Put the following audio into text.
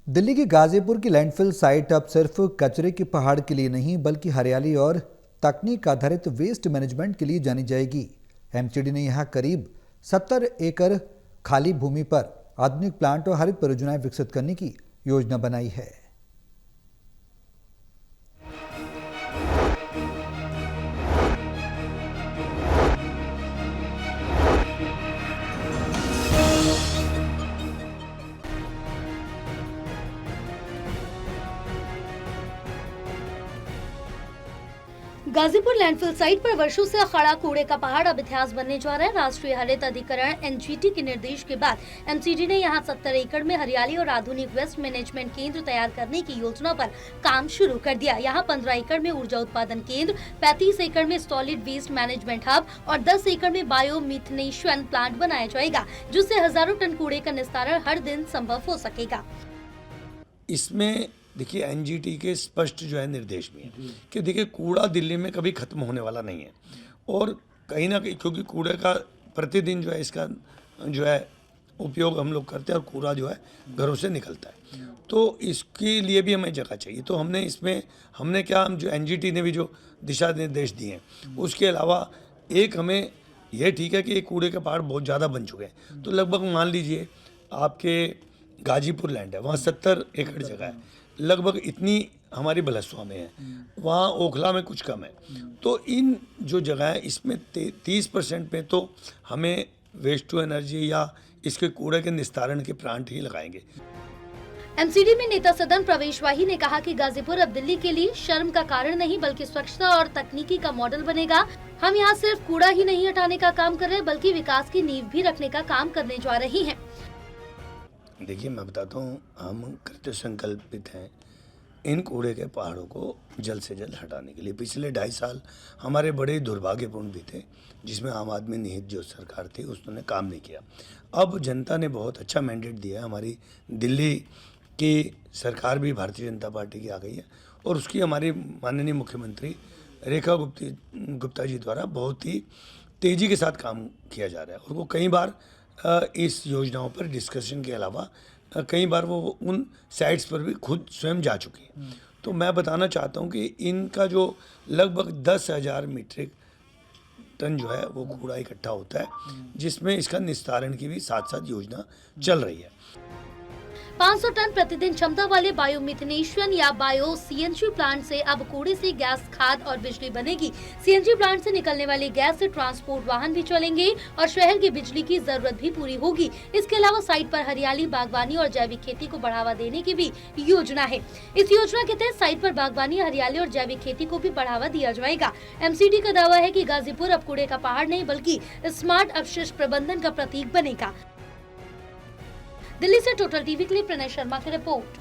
दिल्ली की गाजीपुर की landfill site अब सिर्फ कचरे के पहाड़ के लिए नहीं बल्कि हरियाली और तकनीक आधारित वेस्ट मैनेजमेंट के लिए जानी जाएगी। एमसीडी ने यहां करीब 70 एकड़ खाली भूमि पर आधुनिक प्लांट और हरित परियोजनाएं विकसित करने की योजना बनाई है। गाजीपुर लैंडफिल साइट पर वर्षों से खड़ा कूड़े का पहाड़ अब इतिहास बनने जा रहा है। राष्ट्रीय हरित अधिकरण एनजीटी के निर्देश के बाद एमसीडी ने यहां 70 एकड़ में हरियाली और आधुनिक वेस्ट मैनेजमेंट केंद्र तैयार करने की योजना पर काम शुरू कर दिया। यहां 15 एकड़ में ऊर्जा उत्पादन केंद्र, 35 एकड़ में सॉलिड वेस्ट मैनेजमेंट हब और 10 एकड़ में बायो मिथनेशन प्लांट बनाया जाएगा, जिससे हजारों टन कूड़े का निस्तारण हर दिन संभव हो सकेगा। इसमें देखिए एनजीटी के स्पष्ट जो है निर्देश भी हैं कि देखिए कूड़ा दिल्ली में कभी ख़त्म होने वाला नहीं है और कहीं ना कहीं क्योंकि कूड़े का प्रतिदिन जो है इसका जो है उपयोग हम लोग करते हैं और कूड़ा जो है घरों से निकलता है, तो इसके लिए भी हमें जगह चाहिए। तो हमने क्या हम जो एनजीटी ने भी जो दिशा निर्देश दिए हैं उसके अलावा एक हमें यह ठीक है कि ये कूड़े के पहाड़ बहुत ज़्यादा बन चुके हैं, तो लगभग मान लीजिए आपके गाजीपुर लैंड है, वहाँ 70 एकड़ जगह है, लगभग इतनी हमारी बलसवा में है, वहाँ ओखला में कुछ कम है। तो इन जो जगह है इसमें 30% में तो हमें वेस्ट टू एनर्जी या इसके कूड़े के निस्तारण के प्लांट ही लगाएंगे। एमसीडी में नेता सदन प्रवेश वाही ने कहा कि गाजीपुर अब दिल्ली के लिए शर्म का कारण नहीं बल्कि स्वच्छता और तकनीकी का मॉडल बनेगा। हम यहाँ सिर्फ कूड़ा ही नहीं हटाने का काम कर रहे बल्कि विकास की नींव भी रखने का काम करने जा रही हैं। देखिए मैं बताता हूँ, हम कृत संकल्पित हैं इन कूड़े के पहाड़ों को जल्द से जल्द हटाने के लिए। पिछले 2.5 साल हमारे बड़े दुर्भाग्यपूर्ण भी थे, जिसमें आम आदमी निहित जो सरकार थी उसने काम नहीं किया। अब जनता ने बहुत अच्छा मैंडेट दिया है, हमारी दिल्ली की सरकार भी भारतीय जनता पार्टी की आ गई है और उसकी हमारी माननीय मुख्यमंत्री रेखा गुप्ता जी द्वारा बहुत ही तेज़ी के साथ काम किया जा रहा है और वो कई बार इस योजनाओं पर डिस्कशन के अलावा कई बार वो उन साइट्स पर भी खुद स्वयं जा चुकी है। तो मैं बताना चाहता हूँ कि इनका जो लगभग 10,000 मीट्रिक टन जो है वो कूड़ा इकट्ठा होता है, जिसमें इसका निस्तारण की भी साथ साथ योजना चल रही है। 500 टन प्रतिदिन क्षमता वाले बायोमिथनेशन या बायो सीएनजी प्लांट से अब कूड़े से गैस, खाद और बिजली बनेगी। सीएनजी प्लांट से निकलने वाली गैस से ट्रांसपोर्ट वाहन भी चलेंगे और शहर की बिजली की जरूरत भी पूरी होगी। इसके अलावा साइट पर हरियाली, बागवानी और जैविक खेती को बढ़ावा देने की भी योजना है। इस योजना के तहत साइट पर बागवानी, हरियाली और जैविक खेती को भी बढ़ावा दिया जाएगा। एमसीडी का दावा है कि गाजीपुर अब कूड़े का पहाड़ नहीं बल्कि स्मार्ट अपशिष्ट प्रबंधन का प्रतीक बनेगा। दिल्ली से टोटल टीवी के लिए प्रणय शर्मा की रिपोर्ट।